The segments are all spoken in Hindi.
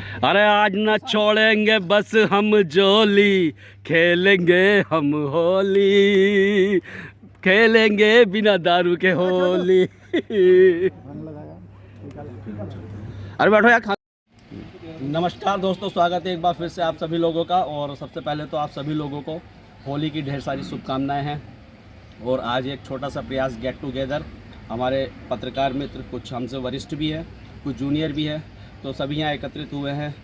अरे आज न छोड़ेंगे बस हम जोली, खेलेंगे हम होली, खेलेंगे बिना दारू के होली। अरे बैठो यार। नमस्कार दोस्तों, स्वागत है एक बार फिर से आप सभी लोगों का। और सबसे पहले तो आप सभी लोगों को होली की ढेर सारी शुभकामनाएं हैं। और आज एक छोटा सा प्रयास, गेट टुगेदर। हमारे पत्रकार मित्र कुछ हमसे वरिष्ठ भी हैं, कुछ जूनियर भी हैं, तो सभी यहाँ एकत्रित हुए हैं।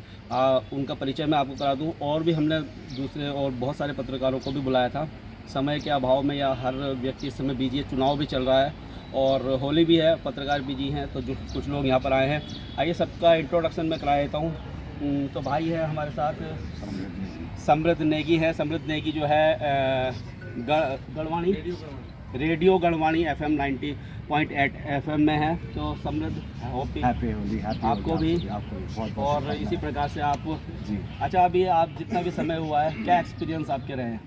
उनका परिचय मैं आपको करा दूं। और भी हमने दूसरे और बहुत सारे पत्रकारों को भी बुलाया था। समय के अभाव में या हर व्यक्ति इस समय बिजी है, चुनाव भी चल रहा है और होली भी है, पत्रकार बिजी हैं, तो जो कुछ लोग यहाँ पर आए हैं, आइए सबका इंट्रोडक्शन मैं करा देता हूँ। तो भाई है हमारे साथ समृद्ध नेगी है। समृद्ध नेगी जो है गढ़वाणी रेडियो गढ़वाणी FM 90.8 FM में है। तो समृद्ध हैप्पी होली आपको भी और इसी प्रकार से आप जी। अच्छा, अभी आप जितना भी समय हुआ है, क्या एक्सपीरियंस आपके रहे हैं?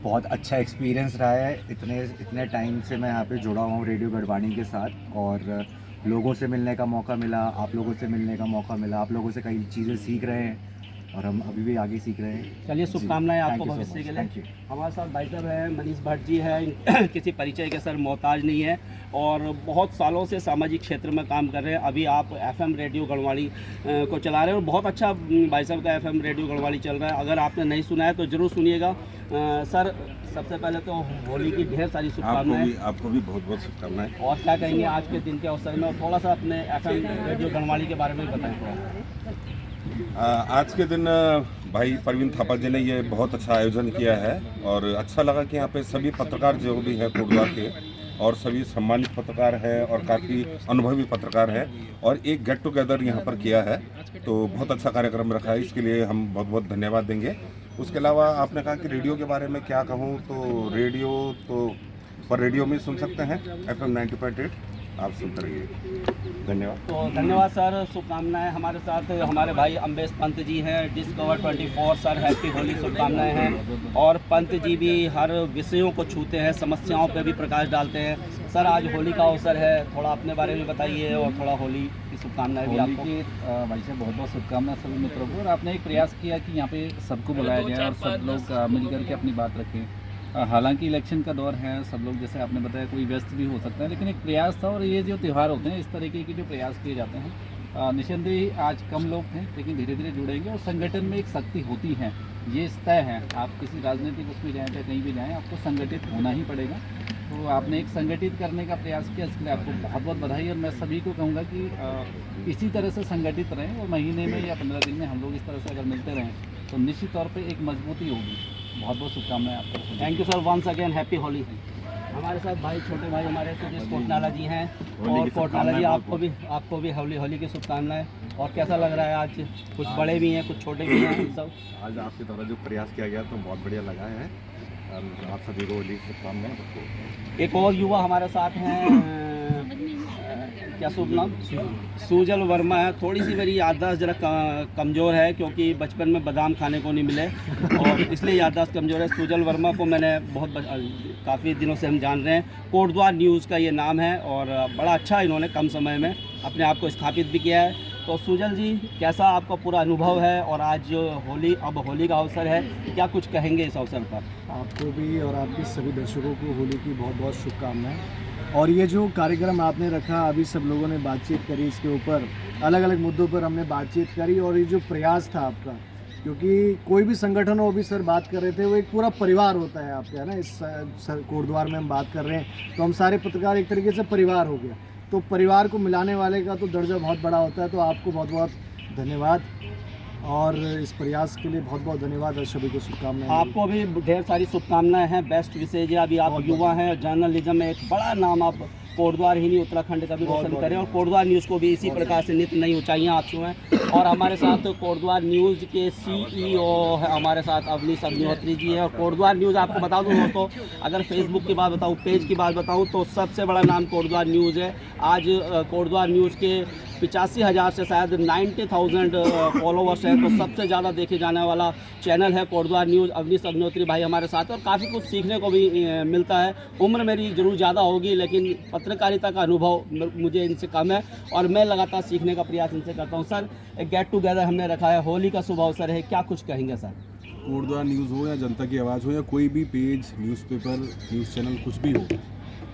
बहुत अच्छा एक्सपीरियंस रहा है। इतने टाइम से मैं यहाँ पे जुड़ा हुआ हूँ रेडियो गढ़वाणी के साथ, और लोगों से मिलने का मौका मिला, आप लोगों से मिलने का मौका मिला, आप लोगों से कई चीज़ें सीख रहे हैं और हम अभी भी आगे सीख रहे हैं। चलिए, शुभकामनाएं आपको भविष्य के लिए। हमारे साथ भाई साहब हैं, मनीष भट्ट जी हैं। किसी परिचय के सर मोहताज नहीं है और बहुत सालों से सामाजिक क्षेत्र में काम कर रहे हैं। अभी आप FM रेडियो गढ़वाणी को चला रहे हैं और बहुत अच्छा भाई साहब का FM रेडियो गढ़वाणी चल रहा है। अगर आपने नहीं सुना है तो ज़रूर सुनिएगा। सर, सबसे पहले तो होली की ढेर सारी शुभकामनाएं। आपको भी बहुत बहुत शुभकामनाएं। और क्या कहेंगे आज के दिन के अवसर में, और थोड़ा सा अपने FM रेडियो गढ़वाणी के बारे में बताएं। आज के दिन भाई प्रवीण थापा जी ने ये बहुत अच्छा आयोजन किया है और अच्छा लगा कि यहाँ पे सभी पत्रकार जो भी हैं कोटद्वार के, और सभी सम्मानित पत्रकार हैं और काफ़ी अनुभवी पत्रकार हैं, और एक गेट टुगेदर यहाँ पर किया है। तो बहुत अच्छा कार्यक्रम रखा है, इसके लिए हम बहुत बहुत धन्यवाद देंगे। उसके अलावा आपने कहा कि रेडियो के बारे में क्या कहूँ, तो रेडियो तो पर रेडियो में सुन सकते हैं FM 90.8, आप सुनते रहिए। धन्यवाद। तो धन्यवाद सर, शुभकामनाएं। हमारे साथ हमारे भाई अम्बेश पंत जी हैं, डिस्कवर 24। सर, हैप्पी होली, शुभकामनाएं हैं। और पंत जी भी हर विषयों को छूते हैं, समस्याओं पर भी प्रकाश डालते हैं। सर, आज होली का अवसर है, थोड़ा अपने बारे में बताइए और थोड़ा होली की शुभकामनाएं भी आपको। भाई साहब बहुत बहुत शुभकामनाएं सभी मित्रों को। और आपने एक प्रयास किया कि यहाँ पे सबको बुलाया जाए और सब लोग मिल करके अपनी बात रखें। हालांकि इलेक्शन का दौर है, सब लोग जैसे आपने बताया कोई व्यस्त भी हो सकता है, लेकिन एक प्रयास था। और ये जो त्यौहार होते हैं, इस तरीके के जो प्रयास किए जाते हैं, निस्संदेह आज कम लोग थे लेकिन धीरे धीरे जुड़ेंगे। और संगठन में एक शक्ति होती है, ये तय है। आप किसी राजनीतिक उसमें जाएँ चाहे कहीं भी जाएँ, आपको संगठित होना ही पड़ेगा। तो आपने एक संगठित करने का प्रयास किया, इसके लिए आपको बहुत बहुत बधाई। और मैं सभी को कहूँगा कि इसी तरह से संगठित रहें और महीने में या 15 दिन में हम लोग इस तरह से अगर मिलते रहें तो निश्चित तौर पे एक मजबूती होगी। बहुत बहुत शुभकामनाएं आपको। Thank you sir, once again happy Holi. हमारे साथ भाई छोटे भाई हमारे सुरेश कोटनाला जी हैं। और कोटनाला जी, आपको भी होली की शुभकामनाएं। और कैसा लग रहा है आज? कुछ बड़े भी हैं, कुछ छोटे भी हैं, सब। आज आपके द्वारा जो प्रयास किया गया तो बहुत बढ़िया लगा है, और आप सभी को होली की शुभकामनाएं। एक और युवा हमारे साथ हैं, क्या शुभ नाम? सुजल वर्मा है। थोड़ी सी मेरी याददाश्त जरा कमज़ोर है, क्योंकि बचपन में बादाम खाने को नहीं मिले और इसलिए याददाश्त कमज़ोर है। सुजल वर्मा को मैंने काफ़ी दिनों से हम जान रहे हैं। कोटद्वार न्यूज़ का ये नाम है और बड़ा अच्छा इन्होंने कम समय में अपने आप को स्थापित भी किया है। तो सुजल जी, कैसा आपका पूरा अनुभव है? और आज जो होली का अवसर है, क्या कुछ कहेंगे इस अवसर पर? आपको भी और आपके सभी दर्शकों को होली की बहुत बहुत शुभकामनाएं। और ये जो कार्यक्रम आपने रखा, अभी सब लोगों ने बातचीत करी, इसके ऊपर अलग अलग मुद्दों पर हमने बातचीत करी। और ये जो प्रयास था आपका, क्योंकि कोई भी संगठन हो, अभी सर बात कर रहे थे, वो एक पूरा परिवार होता है आपका, है ना। इस कोटद्वार में हम बात कर रहे हैं तो हम सारे पत्रकार एक तरीके से परिवार हो गया। तो परिवार को मिलाने वाले का तो दर्जा बहुत बड़ा होता है। तो आपको बहुत बहुत धन्यवाद और इस प्रयास के लिए बहुत बहुत धन्यवाद और सभी को शुभकामनाएं। आपको भी ढेर सारी शुभकामनाएं हैं, बेस्ट विशेष है। अभी आप युवा हैं, जर्नलिज्म में एक बड़ा नाम आप कोटद्वार ही नहीं उत्तराखंड का भी रोशन करें और कोटद्वार न्यूज़ को भी इसी प्रकार से नित्य नई ऊंचाइयां आप छुएं। और हमारे साथ कोटद्वार न्यूज़ के CEO है हमारे साथ अवनीश अग्निहोत्री जी है। और कोटद्वार न्यूज़ आपको बता दूँ दोस्तों, अगर फेसबुक की बात बताऊँ, पेज की बात बताऊँ, तो सबसे बड़ा नाम कोटद्वार न्यूज़ है। आज कोटद्वार न्यूज़ के 85,000 से शायद 90,000 फॉलोवर्स हैं। तो सबसे ज़्यादा देखे जाने वाला चैनल है कोटद्वार न्यूज़। अवनीश अग्निहोत्री भाई हमारे साथ हैं और काफ़ी कुछ सीखने को भी मिलता है। उम्र मेरी ज़रूर ज़्यादा होगी लेकिन पत्रकारिता का अनुभव मुझे इनसे कम है और मैं लगातार सीखने का प्रयास इनसे करता हूँ। सर, एक गेट टुगेदर हमने रखा है, होली का शुभ अवसर है, क्या कुछ कहेंगे सर? कोटद्वार न्यूज़ हो या जनता की आवाज़ हो या कोई भी पेज, न्यूज़पेपर, न्यूज़ चैनल कुछ भी हो,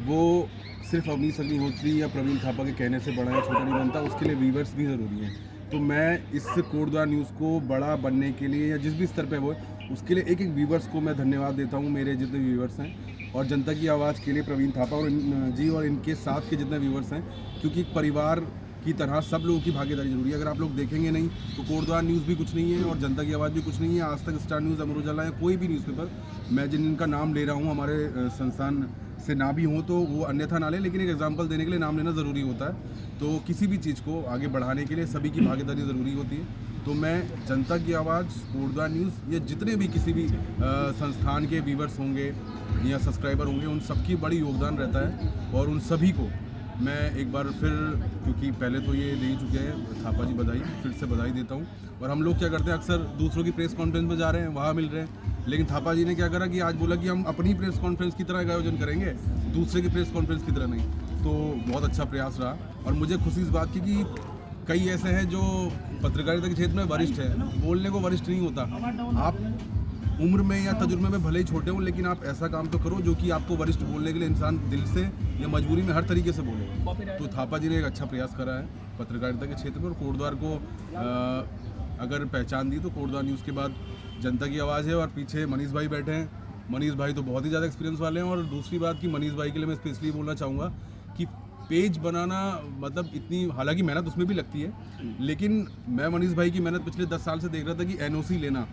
वो सिर्फ अवनीश अग्निहोत्री या प्रवीण थापा के कहने से बड़ा या छोटा नहीं बनता, उसके लिए व्यूअर्स भी ज़रूरी हैं। तो मैं इस कोटद्वार न्यूज़ को बड़ा बनने के लिए या जिस भी स्तर पे वो, उसके लिए एक एक व्यूअर्स को मैं धन्यवाद देता हूँ, मेरे जितने व्यूअर्स हैं, और जनता की आवाज़ के लिए प्रवीण थापा और जी और इनके साथ के जितने व्यूअर्स हैं, क्योंकि एक परिवार की तरह सब लोगों की भागीदारी जरूरी है। अगर आप लोग देखेंगे नहीं तो कोटद्वार न्यूज़ भी कुछ नहीं है और जनता की आवाज़ भी कुछ नहीं है। आज तक, स्टार न्यूज़, अमर उजाला या कोई भी न्यूज़पेपर, मैं जिनका नाम ले रहा हूँ हमारे संस्थान से ना भी हो तो वो अन्यथा ना लें, लेकिन एक एग्जांपल देने के लिए नाम लेना ज़रूरी होता है। तो किसी भी चीज़ को आगे बढ़ाने के लिए सभी की भागीदारी ज़रूरी होती है। तो मैं जनता की आवाज़, कोटद्वार न्यूज़, या जितने भी किसी भी संस्थान के व्यूअर्स होंगे या सब्सक्राइबर होंगे, उन सबकी बड़ी योगदान रहता है और उन सभी को मैं एक बार फिर, क्योंकि पहले तो ये दे ही चुके हैं थापा जी बधाई, फिर से बधाई देता हूँ। और हम लोग क्या करते हैं, अक्सर दूसरों की प्रेस कॉन्फ्रेंस में जा रहे हैं, वहाँ मिल रहे हैं, लेकिन थापा जी ने क्या करा कि आज बोला कि हम अपनी प्रेस कॉन्फ्रेंस की तरह का आयोजन करेंगे, दूसरे की प्रेस कॉन्फ्रेंस की तरह नहीं। तो बहुत अच्छा प्रयास रहा और मुझे खुशी इस बात की कि कई ऐसे हैं जो पत्रकारिता के क्षेत्र में वरिष्ठ हैं। बोलने को वरिष्ठ नहीं होता, आप उम्र में या तजुर्बे में भले ही छोटे हों, लेकिन आप ऐसा काम तो करो जो कि आपको वरिष्ठ बोलने के लिए इंसान दिल से या मजबूरी में हर तरीके से बोले। तो थापा जी ने एक अच्छा प्रयास करा है पत्रकारिता के क्षेत्र में और कोटद्वार को अगर पहचान दी तो कोटद्वार न्यूज़ के बाद जनता की आवाज़ है और पीछे मनीष भाई बैठे हैं। मनीष भाई तो बहुत ही ज़्यादा एक्सपीरियंस वाले हैं। और दूसरी बात कि मनीष भाई के लिए मैं स्पेशली बोलना चाहूँगा कि पेज बनाना मतलब इतनी, हालांकि मेहनत उसमें भी लगती है, लेकिन मैं मनीष भाई की मेहनत पिछले 10 साल से देख रहा था कि NOC लेना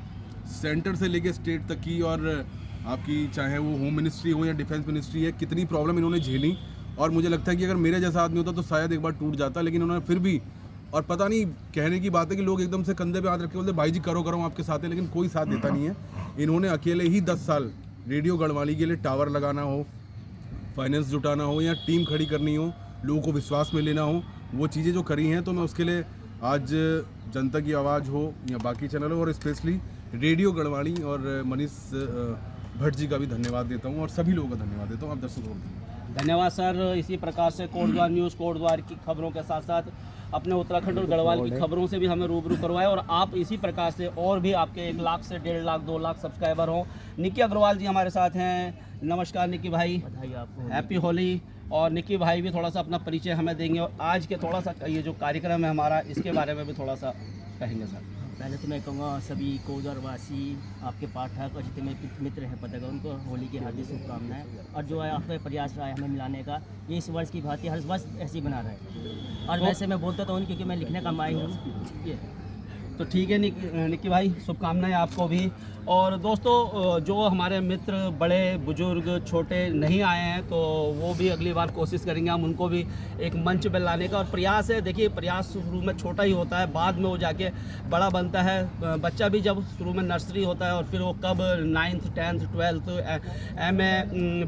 सेंटर से लेके स्टेट तक की, और आपकी चाहे वो होम मिनिस्ट्री हो या डिफेंस मिनिस्ट्री है, कितनी प्रॉब्लम इन्होंने झेली। और मुझे लगता है कि अगर मेरे जैसा आदमी होता तो शायद एक बार टूट जाता, लेकिन उन्होंने फिर भी, और पता नहीं, कहने की बात है कि लोग एकदम से कंधे पे हाथ रख के बोलते भाई जी करो करो आपके साथ है, लेकिन कोई साथ देता नहीं है। इन्होंने अकेले ही 10 साल रेडियो गढ़वाली के लिए टावर लगाना हो, फाइनेंस जुटाना हो या टीम खड़ी करनी हो, लोगों को विश्वास में लेना हो, वो चीज़ें जो करी हैं, तो मैं उसके लिए आज जनता की आवाज़ हो या बाकी चैनल हो और स्पेशली रेडियो गढ़वाली और मनीष भट्ट जी का भी धन्यवाद देता हूँ और सभी लोगों का धन्यवाद देता हूँ। आप दर्शकों को धन्यवाद सर। इसी प्रकार से कोटद्वार न्यूज़, कोटद्वार की खबरों के साथ साथ अपने उत्तराखंड और गढ़वाल की खबरों से भी हमें रूबरू करवाए और आप इसी प्रकार से और भी आपके 1 लाख से 1.5 लाख 2 लाख सब्सक्राइबर हों। निक्की अग्रवाल जी हमारे साथ हैं। नमस्कार निक्की भाई, बधाई आपको, हैप्पी होली। और निक्की भाई भी थोड़ा सा अपना परिचय हमें देंगे और आज के थोड़ा सा ये जो कार्यक्रम है हमारा, इसके बारे में भी थोड़ा सा कहेंगे सर। पहले तो मैं कहूँगा सभी कोटद्वारवासी, आपके पाठक और जितने मित्र हैं पत्रकार, उनको होली की हार्दिक शुभकामनाएं। और जो है आपका प्रयास रहा है हमें मिलाने का, ये इस वर्ष की भांति हर वर्ष ऐसे ही बना रहा है। और वैसे मैं बोलता तो हूँ क्योंकि मैं लिखने का माहिर हूँ। ये तो ठीक है निक्की भाई, शुभकामनाएं आपको भी। और दोस्तों, जो हमारे मित्र बड़े बुजुर्ग छोटे नहीं आए हैं तो वो भी अगली बार कोशिश करेंगे हम उनको भी एक मंच पर लाने का। और प्रयास है, देखिए प्रयास शुरू में छोटा ही होता है, बाद में वो जाके बड़ा बनता है। बच्चा भी जब शुरू में नर्सरी होता है और फिर वो कब 9th 10th 12th MA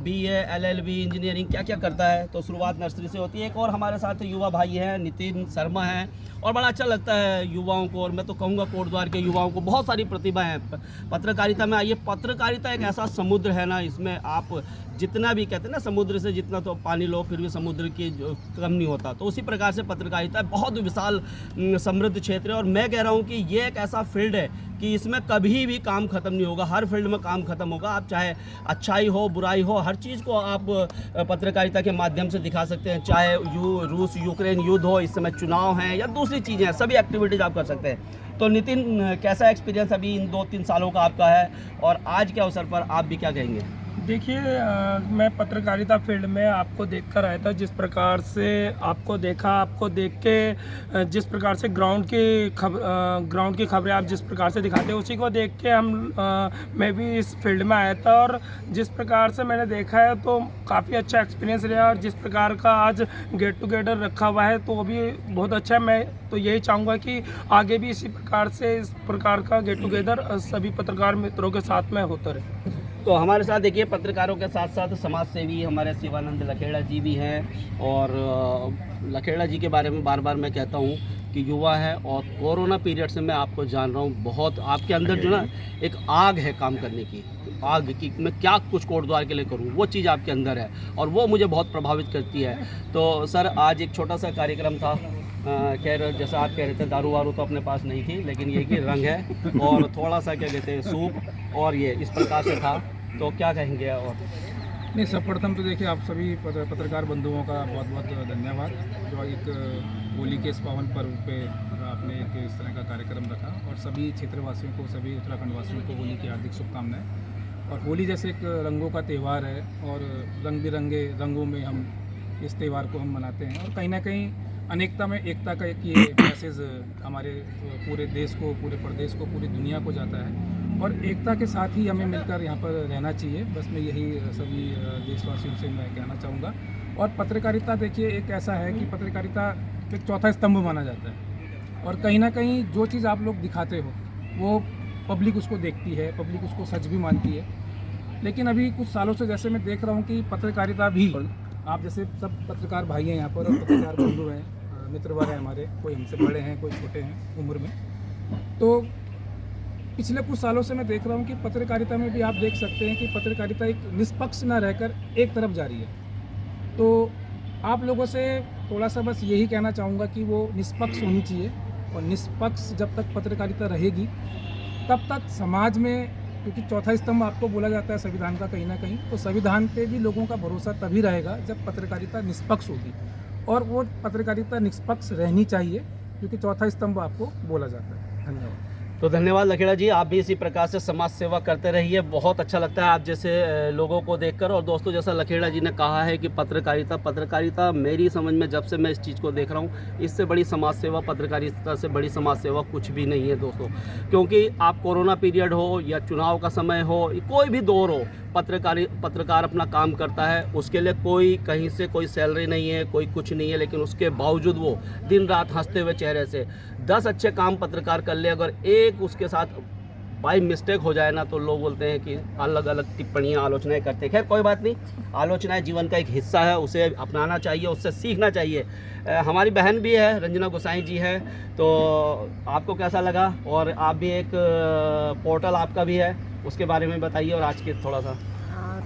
BA LLB engineering क्या क्या करता है, तो शुरुआत नर्सरी से होती है। एक और हमारे साथ युवा भाई हैं, नितिन शर्मा हैं, और बड़ा अच्छा लगता है युवाओं को। और मैं तो कहूँगा कोटद्वार के युवाओं को बहुत सारी प्रतिभा है पत्रकारिता में। आइए, पत्रकारिता एक ऐसा समुद्र है ना, इसमें आप जितना भी कहते हैं ना, समुद्र से जितना तो पानी लो फिर भी समुद्र की जो कम नहीं होता, तो उसी प्रकार से पत्रकारिता बहुत विशाल समृद्ध क्षेत्र है। और मैं कह रहा हूँ कि ये एक ऐसा फील्ड है कि इसमें कभी भी काम ख़त्म नहीं होगा, हर फील्ड में काम ख़त्म होगा। आप चाहे अच्छाई हो बुराई हो, हर चीज़ को आप पत्रकारिता के माध्यम से दिखा सकते हैं। चाहे रूस यूक्रेन युद्ध हो, इस समय चुनाव हैं या दूसरी चीज़ें हैं, सभी एक्टिविटीज़ आप कर सकते हैं। तो नितिन, कैसा एक्सपीरियंस अभी इन 2-3 सालों का आपका है और आज के अवसर पर आप भी क्या कहेंगे? देखिए, मैं पत्रकारिता फील्ड में आपको देखकर आया था। जिस प्रकार से आपको देखा, आपको देख के जिस प्रकार से ग्राउंड की खबरें आप जिस प्रकार से दिखाते हैं, उसी को देख के मैं भी इस फील्ड में आया था। और जिस प्रकार से मैंने देखा है तो काफ़ी अच्छा एक्सपीरियंस रहा। और जिस प्रकार का आज गेट टुगेदर रखा हुआ है तो वो भी बहुत अच्छा है। मैं तो यही चाहूँगा कि आगे भी इसी प्रकार से इस प्रकार का गेट टुगेदर सभी पत्रकार मित्रों के साथ में होता रहे। तो हमारे साथ देखिए पत्रकारों के साथ साथ समाज सेवी हमारे शिवानंद लखेड़ा जी भी हैं। और लखेड़ा जी के बारे में बार बार मैं कहता हूँ कि युवा है और कोरोना पीरियड से मैं आपको जान रहा हूँ, बहुत आपके अंदर जो ना एक आग है काम करने की, आग की मैं क्या कुछ कोटद्वार के लिए करूँ, वो चीज़ आपके अंदर है और वो मुझे बहुत प्रभावित करती है। तो सर आज एक छोटा सा कार्यक्रम था, खैर जैसा आप कह रहे थे दारू वारू तो अपने पास नहीं थी, लेकिन ये कि रंग है और थोड़ा सा क्या कहते हैं सूप और ये इस प्रकार से था, तो क्या कहेंगे? और नहीं, सर्वप्रथम तो देखिए आप सभी पत्रकार बंधुओं का बहुत बहुत धन्यवाद जो एक होली के इस पावन पर्व पे आपने एक इस तरह का कार्यक्रम रखा और सभी क्षेत्रवासियों को, सभी उत्तराखंड वासियों को होली की हार्दिक शुभकामनाएं। और होली जैसे एक रंगों का त्यौहार है और रंग बिरंगे रंगों में हम इस त्यौहार को हम मनाते हैं और कहीं ना कहीं अनेकता में एकता का एक ये मैसेज हमारे पूरे देश को, पूरे प्रदेश को, पूरी दुनिया को जाता है और एकता के साथ ही हमें मिलकर यहाँ पर रहना चाहिए। बस मैं यही सभी देशवासियों से मैं कहना चाहूँगा। और पत्रकारिता देखिए एक ऐसा है कि पत्रकारिता एक चौथा स्तंभ माना जाता है और कहीं ना कहीं जो चीज़ आप लोग दिखाते हो वो पब्लिक उसको देखती है, पब्लिक उसको सच भी मानती है। लेकिन अभी कुछ सालों से जैसे मैं देख रहा हूँ कि पत्रकारिता भी, आप जैसे सब पत्रकार भाई हैं यहाँ पर और पत्रकार बंधु हैं, मित्रवर हैं हमारे, कोई हमसे बड़े हैं, कोई छोटे हैं उम्र में, तो पिछले कुछ सालों से मैं देख रहा हूँ कि पत्रकारिता में भी आप देख सकते हैं कि पत्रकारिता एक निष्पक्ष ना रहकर एक तरफ जा रही है। तो आप लोगों से थोड़ा सा बस यही कहना चाहूँगा कि वो निष्पक्ष होनी चाहिए और निष्पक्ष जब तक पत्रकारिता रहेगी तब तक समाज में, क्योंकि चौथा स्तंभ आपको बोला जाता है संविधान का कहीं ना कहीं, तो संविधान पे भी लोगों का भरोसा तभी रहेगा जब पत्रकारिता निष्पक्ष होगी और वो पत्रकारिता निष्पक्ष रहनी चाहिए क्योंकि चौथा स्तंभ आपको बोला जाता है। धन्यवाद। तो धन्यवाद लखेड़ा जी, आप भी इसी प्रकार से समाज सेवा करते रहिए, बहुत अच्छा लगता है आप जैसे लोगों को देखकर। और दोस्तों जैसा लखेड़ा जी ने कहा है कि पत्रकारिता मेरी समझ में जब से मैं इस चीज़ को देख रहा हूँ, इससे बड़ी समाज सेवा, पत्रकारिता से बड़ी समाज सेवा कुछ भी नहीं है दोस्तों। क्योंकि आप कोरोना पीरियड हो या चुनाव का समय हो, कोई भी दौर हो, पत्रकार अपना काम करता है, उसके लिए कोई कहीं से कोई सैलरी नहीं है, कोई कुछ नहीं है, लेकिन उसके बावजूद वो दिन रात हंसते हुए चेहरे से 10 अच्छे काम पत्रकार कर ले, अगर एक उसके साथ बाई मिस्टेक हो जाए ना तो लोग बोलते हैं कि अलग अलग टिप्पणियाँ, आलोचनाएं करते हैं। खैर कोई बात नहीं, आलोचनाएं जीवन का एक हिस्सा है, उसे अपनाना चाहिए, उससे सीखना चाहिए। हमारी बहन भी है, रंजना गोसाई जी है, तो आपको कैसा लगा? और आप भी एक पोर्टल आपका भी है, उसके बारे में बताइए और आज के थोड़ा सा।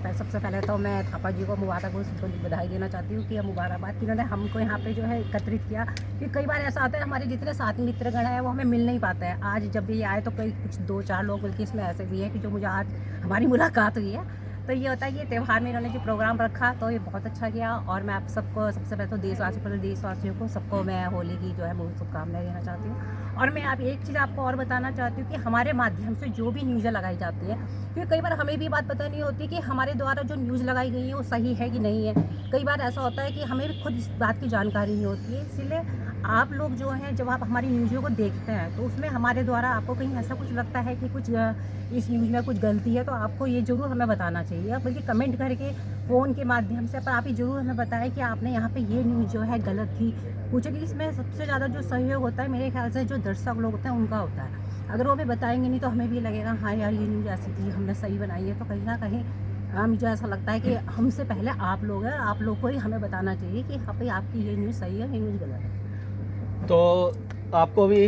सबसे पहले तो मैं थापा जी को मुबारकबाद बधाई देना चाहती हूँ कि मुबारकबाद कि उन्होंने हमको यहाँ पे जो है एकत्रित किया। कि कई बार ऐसा होता है हमारे जितने साथी मित्रगण है वो हमें मिल नहीं पाता है। आज जब भी आए तो कई कुछ 2-4 लोग बल्कि इसमें ऐसे भी हैं कि जो मुझे आज हमारी मुलाकात हुई है। तो ये होता है कि त्यौहार में इन्होंने जो प्रोग्राम रखा तो ये बहुत अच्छा किया और मैं आप सबको सबसे पहले तो देशवासियों को सबको मैं होली की जो है बहुत शुभकामनाएं देना चाहती हूँ। और मैं आप एक चीज़ आपको और बताना चाहती हूँ कि हमारे माध्यम से जो भी न्यूज़ लगाई जाती है, क्योंकि कई बार हमें भी बात पता नहीं होती कि हमारे द्वारा जो न्यूज़ लगाई गई है वो सही है कि नहीं है। कई बार ऐसा होता है कि हमें भी खुद इस बात की जानकारी नहीं होती है, इसीलिए आप लोग जो हैं जब आप हमारी न्यूज़ों को देखते हैं तो उसमें हमारे द्वारा आपको कहीं ऐसा कुछ लगता है कि कुछ इस न्यूज़ में कुछ गलती है तो आपको ये ज़रूर हमें बताना चाहिए, बल्कि कमेंट करके फ़ोन के माध्यम से, पर आप ये ज़रूर हमें बताएं कि आपने यहाँ पे ये न्यूज़ जो है गलत थी। पूछे कि इसमें सबसे ज़्यादा जो सहयोग होता है मेरे ख्याल से जो दर्शक लोग होते हैं उनका होता है। अगर वो हमें बताएंगे नहीं तो हमें भी लगेगा हाँ यार ये न्यूज़ ऐसी थी, हमने सही बनाई है। तो कहीं ना कहीं मुझे ऐसा लगता है कि हमसे पहले आप लोग हैं, आप लोग को ही हमें बताना चाहिए कि हाँ भाई आपकी ये न्यूज़ सही है, ये न्यूज़ गलत है। तो आपको भी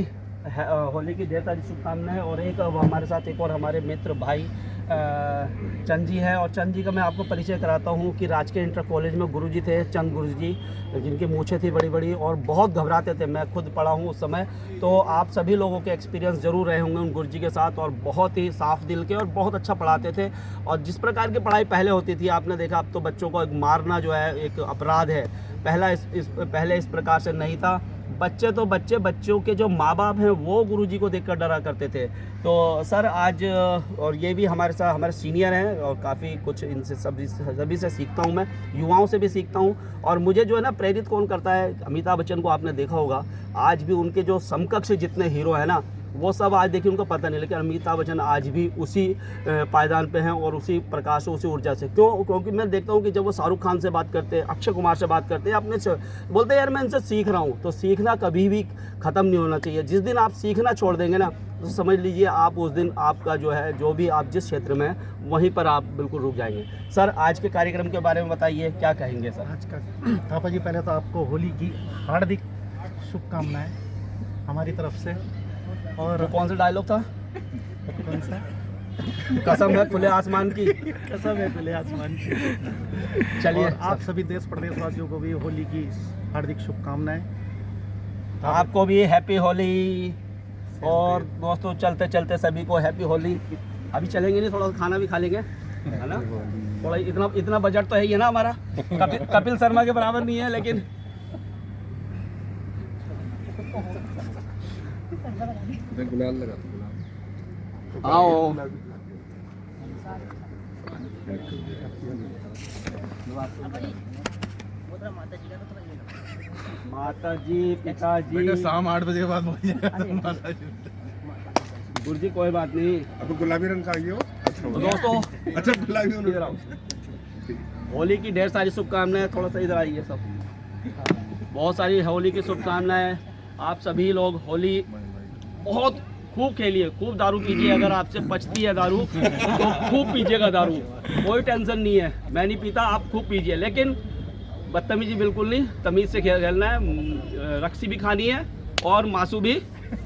होली की ढेर सारी शुभकामनाएं। और एक हमारे साथ एक और हमारे मित्र भाई चंद जी है, और चंद जी का मैं आपको परिचय कराता हूँ कि राजकीय इंटर कॉलेज में गुरुजी थे, चंद गुरुजी, जिनकी मूछें थी बड़ी बड़ी और बहुत घबराते थे। मैं खुद पढ़ा हूँ उस समय, तो आप सभी लोगों के एक्सपीरियंस ज़रूर रहे होंगे उन गुरुजी के साथ। और बहुत ही साफ दिल के और बहुत अच्छा पढ़ाते थे। और जिस प्रकार की पढ़ाई पहले होती थी आपने देखा, अब तो बच्चों को मारना जो है एक अपराध है, पहले इस प्रकार से नहीं था। बच्चों के जो माँ बाप हैं वो गुरुजी को देखकर डरा करते थे। तो सर आज, और ये भी हमारे साथ हमारे सीनियर हैं और काफ़ी कुछ इनसे सभी से सीखता हूँ मैं, युवाओं से भी सीखता हूँ। और मुझे जो है ना प्रेरित कौन करता है, अमिताभ बच्चन को आपने देखा होगा, आज भी उनके जो समकक्ष जितने हीरो हैं ना वो सब आज देखिए उनको पता नहीं, लेकिन अमिताभ बच्चन आज भी उसी पायदान पे हैं और उसी प्रकाश से, उसी ऊर्जा से। क्योंकि मैं देखता हूँ कि जब वो शाहरुख खान से बात करते हैं, अक्षय कुमार से बात करते हैं, अपने से बोलते हैं यार मैं इनसे सीख रहा हूँ। तो सीखना कभी भी ख़त्म नहीं होना चाहिए। जिस दिन आप सीखना छोड़ देंगे ना तो समझ लीजिए आप उस दिन आपका जो है जो भी आप जिस क्षेत्र में हैं वहीं पर आप बिल्कुल रुक जाएंगे। सर आज के कार्यक्रम के बारे में बताइए, क्या कहेंगे सर? आज का थापा जी, पहले तो आपको होली की हार्दिक शुभकामनाएं हमारी तरफ से। और तो कौन सा डायलॉग था? कौन सा? कसम है खुले आसमान की। कसम है खुले आसमान की। चलिए और आप सभी देश प्रदेशवासियों को भी होली की हार्दिक शुभकामनाएं। आपको भी हैप्पी होली। और दोस्तों चलते चलते सभी को हैप्पी होली। अभी चलेंगे नहीं, थोड़ा सा खाना भी खा लेंगे, है ना? थोड़ा इतना बजट तो है ही है ना हमारा, कपिल शर्मा के बराबर नहीं है लेकिन गुलाल लगा दो, गुलाल। आओ। माता जी पिताजी बेटा शाम 8 बजे के बाद पहुंच जाएगा। गुरु जी कोई बात नहीं। अब गुलाबी रंग का आइए हो। तो दोस्तों अच्छा गुलाबी रंग। इधर आओ। होली की ढेर सारी शुभकामनाएं। थोड़ा सा इधर आइए सब। बहुत सारी होली की शुभकामनाएं। आप सभी लोग होली बहुत खूब खेलिए, खूब दारू पीजिए। अगर आपसे बचती है दारू तो खूब पीजिएगा दारू, कोई टेंशन नहीं है। मैं नहीं पीता, आप खूब पीजिए, लेकिन बदतमीजी बिल्कुल नहीं, तमीज़ से खेलना है। रक्सी भी खानी है और मासू भी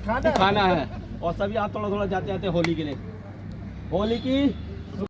खाना है। और सभी आप थोड़ा थोड़ा जाते जाते होली के लिए, होली की